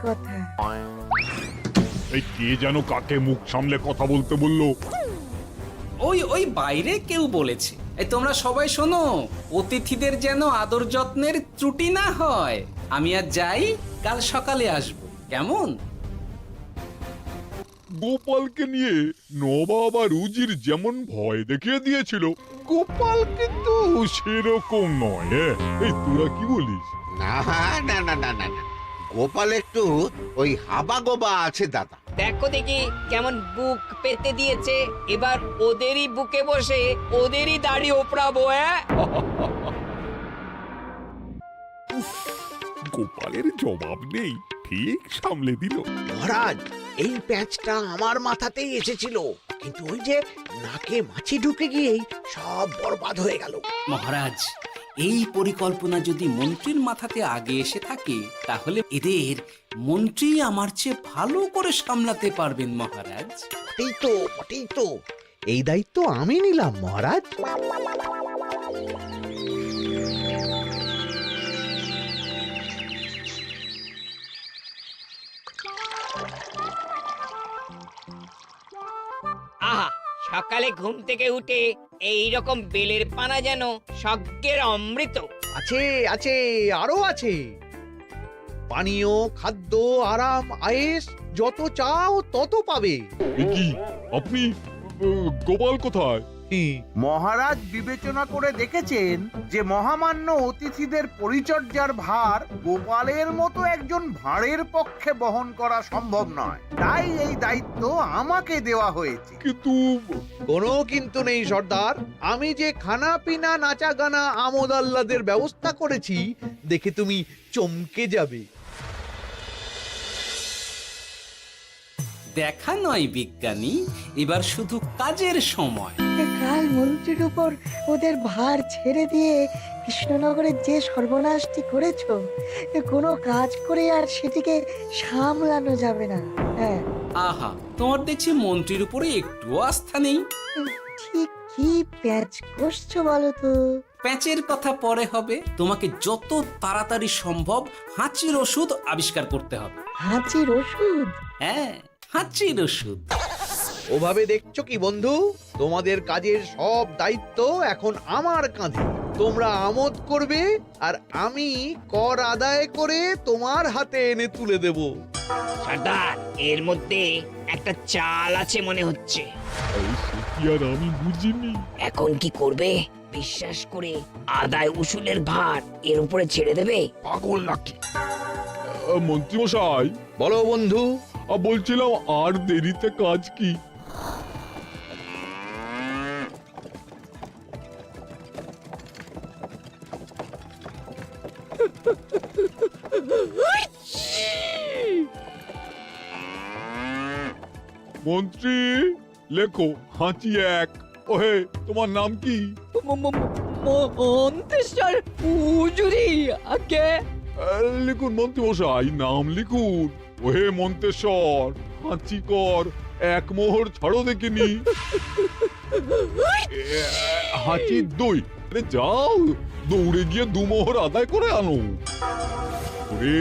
কথা। এই কে যেন কাকে মুখ সামলে কথা বলতে বললো? ওই ওই বাইরে কেউ বলেছে। এই তোমরা সবাই শোনো, অতিথিদের যেন আদর যত্নের ত্রুটি না হয়। আমি আর যাই, কাল সকালে আসব, কেমন? গোপালকে নিয়ে নবাব আর উজির যেমন ভয় দেখিয়ে দিয়েছিল, গোপাল কিন্তু সেরকম নয়। এই তোরা কি বলিস? না না না না না না, গোপাল একটু ওই হাবা গোবা আছে দাদা। দেখো দেখি কেমন বুক পেতে দিয়েছে। এবার ওদেরই বুকে বসে ওদেরই দাড়ি ওপরাবো। গোপালের জবাব নেই, ঠিক সামলে দিল। মহারাজ, এই প্যাঁচটা আমার মাথাতেই এসেছিল, কিন্তু ওই যে নাকে মাছি ঢুকে গিয়েই সব বরবাদ হয়ে গেল। মহারাজ, এই পরিকল্পনা যদি মন্ত্রীর মাথাতে আগে এসে থাকে, তাহলে এদের মন্ত্রী আমার চেয়ে ভালো করে সামলাতে পারবেন মহারাজ। বটেই তো, এই দায়িত্ব আমি নিলাম মহারাজ। আহা, সকালে ঘুম থেকে উঠে এই রকম বেলের পানা যেন স্বর্গের অমৃত। আছে আছে, আরো আছে। পানীয়, খাদ্য, আরাম, আয়েশ, যত চাও তত পাবে। এ কি, আপনি গোপাল কোথায়? মহারাজ বিবেচনা করে দেখেছেন যে মহামান্য অতিথিদের পরিচর্যার ভার গোপালের মতো একজন ভাঁড়ের পক্ষে বহন করা সম্ভব নয়, তাই এই দায়িত্ব আমাকে দেওয়া হয়েছে। কিন্তু কোনো কিন্তু নেই সর্দার, আমি যে খানা পিনা নাচা গানা আমোদ আহ্লাদের ব্যবস্থা করেছি দেখে তুমি চমকে যাবে। দেখা নয় বিজ্ঞানী, এবার শুধু কাজের সময়। কাল মন্ত্রীর উপর ওদের ভার ছেড়ে দিয়ে কৃষ্ণনগরের যে সর্বনাশটি করেছো, কোনো কাজ করে আর সেটিকে সামলানো যাবে না। হ্যাঁ, আহা, তোমার দেখছি মন্ত্রীর উপরে একটুও আস্থা নেই। ঠিক কি প্যাচ করছো বলো তো? প্যাচের কথা পরে হবে, তোমাকে যত তাড়াতাড়ি সম্ভব হাঁচির ওষুধ আবিষ্কার করতে হবে। হাঁচির ওষুধ? হ্যাঁ, হাঁচির ওষুধ। ওভাবে দেখছো কি বন্ধু? তোমাদের কাজের সব দায়িত্ব এখন আমার কাঁধে। তোমরা আমোদ করবে আর আমি কর আদায় করে তোমার হাতে এনে তুলে দেব। সর্দার, এর মধ্যে একটা চাল আছে মনে হচ্ছে। এই সে কি আর আমি বুঝিনি। এখন কি করবে? বিশ্বাস করে আদায় উসুলের ভার এর উপরে ছেড়ে দেবে? পাগল নাকি? মন্ত্রীমশাই, বলো বন্ধু। বলছিলাম আর দেরিতে কাজ কি? মন্ত্রী, লেখো হাঁচি এক। ওহে, তোমার নাম কি? মন্ত্রেশ্বর উজুরি আগে। লিখুন মন্ত্রীমশাই, নাম লিখুন। ওহে মন্তেশ্বর, হাঁচি কর, এক মোহর ছাড়ো দেখিনি। হাঁচি দুই। আরে যাও, দৌড়ে গিয়ে দু মোহর আদায় করে আনো। ওরে,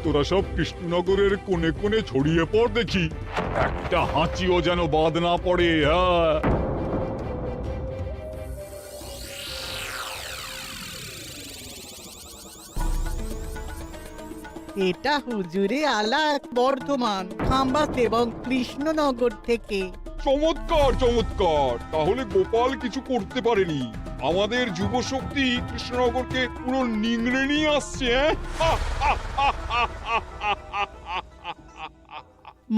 তোরা সব কৃষ্ণনগরের কোণে কোণে ছড়িয়ে পড় দেখি, একটা হাঁচিও যেন বাদ না পড়ে। হ্যাঁ, এটা হুজুরে আলাক বর্ধমান, খাম্বাত এবং কৃষ্ণনগর থেকে। চমৎকার চমৎকার। তাহলে গোপাল কিছু করতে পারেনি, আমাদের যুব শক্তি কৃষ্ণনগরকে পুরো নিংড়ে নিয়ে আসছে।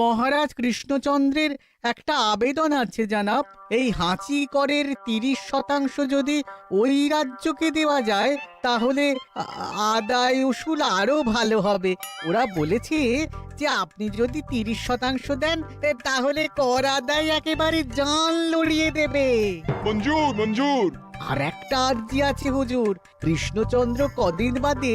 মহারাজ কৃষ্ণচন্দ্রের একটা আবেদন আছে জানাব। এই হাঁচি করের 30% যদি ওই রাজ্যকে দেওয়া যায় তাহলে আদায় উসুল আরো ভালো হবে। ওরা বলেছে যে আপনি যদি 30% দেন তাহলে কর আদায় একেবারে জান লড়িয়ে দেবে। মঞ্জুর মঞ্জুর। আর একটা আর্জি আছে হুজুর, কৃষ্ণচন্দ্র কদিন বাদে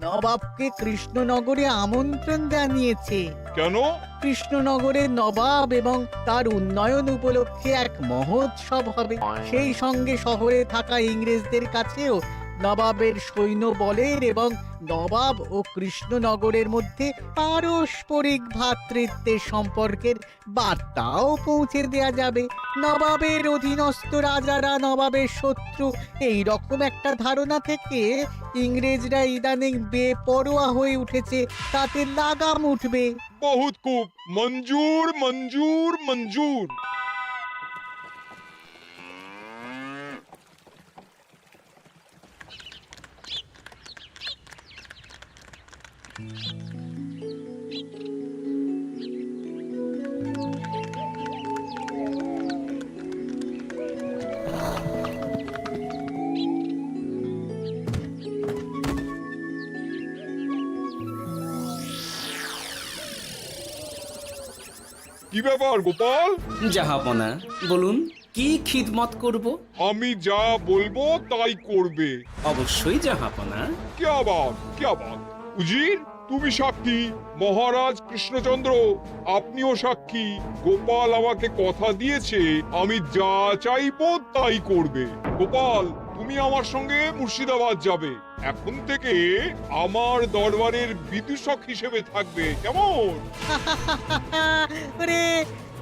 নবাবকে কৃষ্ণনগরে আমন্ত্রণ জানিয়েছে। কেন? কৃষ্ণনগরের নবাব এবং তার উন্নয়ন উপলক্ষে এক মহোৎসব হবে। সেই সঙ্গে শহরে থাকা ইংরেজদের কাছেও নবাবের সৈন্য বলের এবং নবাব ও কৃষ্ণনগরের মধ্যে পারস্পরিক ভ্রাতৃত্বের সম্পর্কের বার্তাও পৌঁছে দেয়া যাবে। নবাবের অধীনস্থ রাজারা নবাবের শত্রু, এই রকম একটা ধারণা থেকে ইংরেজরা ইদানিং বেপরোয়া হয়ে উঠেছে, তাতে লাগাম উঠবে। বহুত খুব, মঞ্জুর মঞ্জুর মঞ্জুর। কি ব্যাপার গোপাল? জাহাপনা, বলুন কি খিদমত করব? আমি যা বলবো তাই করবে। অবশ্যই জাহাপনা। কি আবার উজির, তুমি সাক্ষী, মহারাজ কৃষ্ণচন্দ্র আপনিও সাক্ষী। গোপাল আমাকে কথা দিয়েছে আমি যা চাইবো তাই করবে। গোপাল, তুমি আমার সঙ্গে মুর্শিদাবাদ যাবে। এখন থেকে আমার দরবারের বিদূষক হিসেবে থাকবে, কেমন? ওরে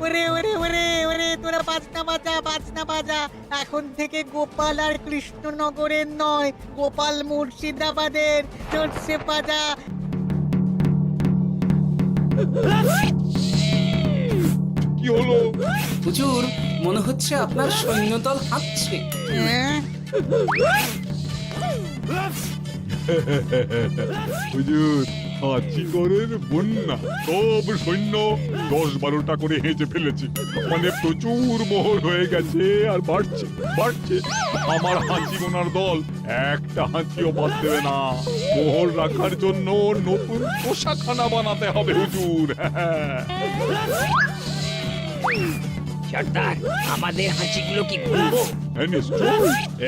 ওরে ওরে ওরে ওরে, তোরা বাজনা বাজা। এখন থেকে গোপাল আর কৃষ্ণনগরের নয়, গোপাল মুর্শিদাবাদের। জোরসে বাজা। কি হলো? হুজুর, মনে হচ্ছে আপনার সৈন্যদল হাঁটছে। হ্যাঁ? হুজুর, হাঁচিগড়ের বন্যা, সব সৈন্য 10-12টা করে হেঁচে ফেলেছে। মানে প্রচুর মোহর হয়ে গেছে আর বাড়ছে বাড়ছে। আমার হাঁচি গোনার দল একটা হাঁচিও বাদ দেবে না। মোহর রাখার জন্য নতুন পোশাকখানা বানাতে হবে হুজুর। সর্দার, আমাদের হাঁচিগুলো কি খুলবো? হ্যাঁ, নিশ্চয়,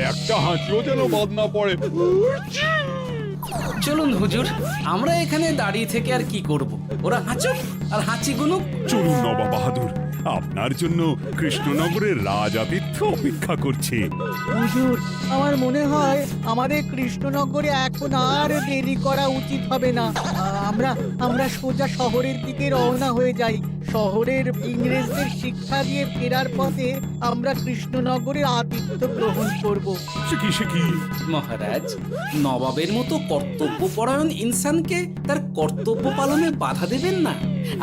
একটা হাঁচিও যেন বাদ না পড়ে। চলুন হুজুর, আমরা এখানে দাঁড়িয়ে থেকে আর কি করব? ওরা হাঁচুক আর হাঁচি গুনুক। চলুন নবাব বাহাদুর, আপনার জন্য কৃষ্ণনগরের রাজাতিথ্য অপেক্ষা করছে। হুজুর, আমার মনে হয় আমাদের কৃষ্ণনগরে এখন আর দেরি করা উচিত হবে না। আমরা সোজা শহরের দিকে রওনা হয়ে যাই। শহরের ইংরেজদের শিক্ষা দিয়ে ফেরার পথে আমরা কৃষ্ণনগরের আতিথ্য গ্রহণ করব। সে কি? মহারাজ, নবাবের মতো কর্তব্যপরায়ণ ইনসানকে তার কর্তব্য পালনে বাধা দেবেন না।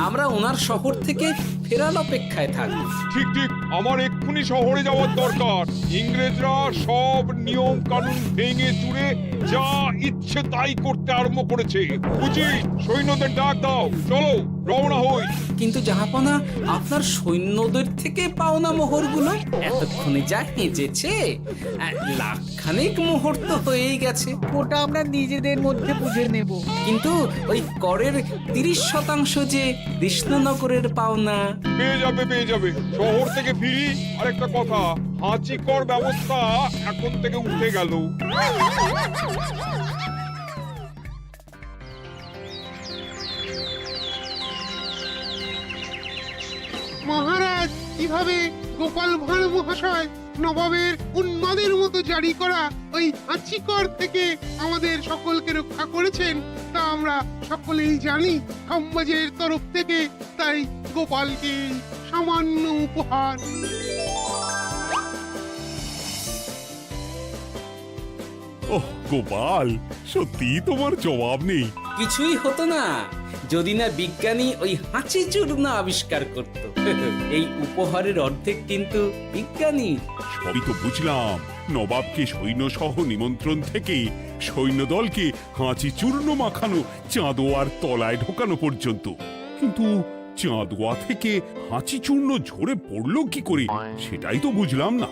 আমরা ওনার শহর থেকে ফেরার অপেক্ষায় থাকব। ঠিক ঠিক, আমার এক্ষুনি শহরে যাওয়ার দরকার। ইংরেজরা সব নিয়ম কানুন ভেঙে চুরে যা ইচ্ছে তাই করতে আরম্ভ করেছে। বুঝি, সৈন্যদের ডাক দাও, চলো রওনা হই। কিন্তু জাহাপনা, আপনার সৈন্যদের থেকে পাওনা মোহরগুলো এতক্ষণে যা হেঁচেছে, লাখখানেক মোহর তো হয়েই গেছে। ওটা আমরা নিজেদের মধ্যে বুঝে নেব। কিন্তু ওই করের 30% যে কৃষ্ণনগরের পাওনা। পেয়ে যাবে। শহর থেকে ফিরি। আরেকটা কথা, হাঁচি কর ব্যবস্থা এখন থেকে উঠে গেল। মহারাজ, কিভাবে গোপাল ভাঁড় মহাশয় নবাবের উন্মাদের মতো জারি করা ওই হাঁচিকর থেকে আমাদের সকলকে রক্ষা করেছেন তা আমরা সকলেই জানি। সমাজের তরফ থেকে তাই গোপালকে সামান্য উপহার। ওহ গোপাল, সত্যি তোমার জবাব নেই। কিছুই হতো না যদি না বিজ্ঞানী ওই হাঁচি চূর্ণ আবিষ্কার করত। এই উপহারের অর্ধেক কিন্তু বিজ্ঞানী। সবই তো বুঝলাম, নবাবকে সৈন্য সহ নিমন্ত্রণ থেকে সৈন্যদলকে হাঁচি চূর্ণ মাখানো, চাঁদোয়ার তলায় ঢোকানো পর্যন্ত। কিন্তু চাঁদোয়া থেকে হাঁচি চূর্ণ ঝরে পড়লো কি করে, সেটাই তো বুঝলাম না।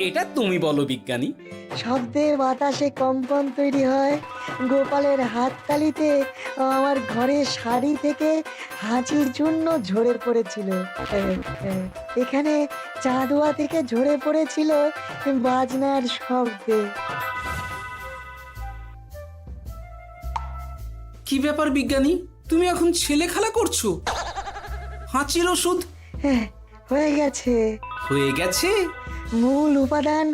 এটা তুমি বলো বিজ্ঞানী। শব্দে বাতাসে কম্পন তৈরি হয়। গোপালের হাততালিতে আমার ঘরের শাড়ি থেকে হাঁচির জন্য ঝরে পড়েছিল। এখানে চাঁদোয়া থেকে ঝরে পড়েছিল বাজনার শব্দে। কি ব্যাপার বিজ্ঞানী, তুমি এখন ছেলে খেলা করছো? হাঁচির ওষুধ হয়ে গেছে। হয়ে গেছে। মূল উপাদান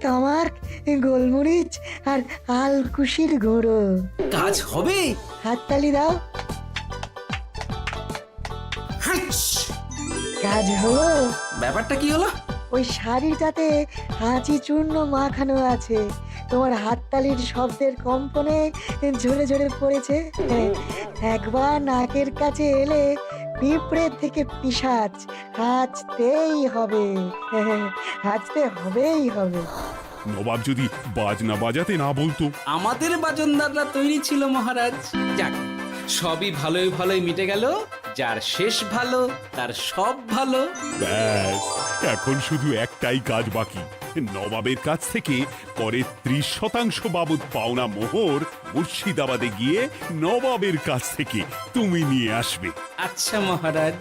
তামাক, গোলমরিচ আর আলকুশির গুঁড়ো। কাজ হবে। হাততালি দাও। হাঁচ! কাজ হলো। ব্যাপারটা কি হলো? ওই শাড়িটাতে হাঁচি চূর্ণ মাখানো আছে, তোমার হাততালির শব্দের কম্পনে ঝরে ঝরে পড়েছে। একবার নাকের কাছে এলে পিঁপড়ের থেকে পিশাচ, হাঁচতেই হবে, হাঁচতে হবেই হবে। নবাব যদি বাজনা বাজাতে না বলতো। আমাদের বাজনদাররা তৈরি ছিল মহারাজ। যাক, সবই ভালোই ভালোই মিটে গেল। যার শেষ ভালো তার সব ভালো। ব্যাস, এখন শুধু একটাই কাজ বাকি। নবাবের কাছ থেকে করের 30% বাবদ পাওনা মোহর মুর্শিদাবাদে গিয়ে নবাবের কাছ থেকে তুমি নিয়ে আসবে। আচ্ছা মহারাজ।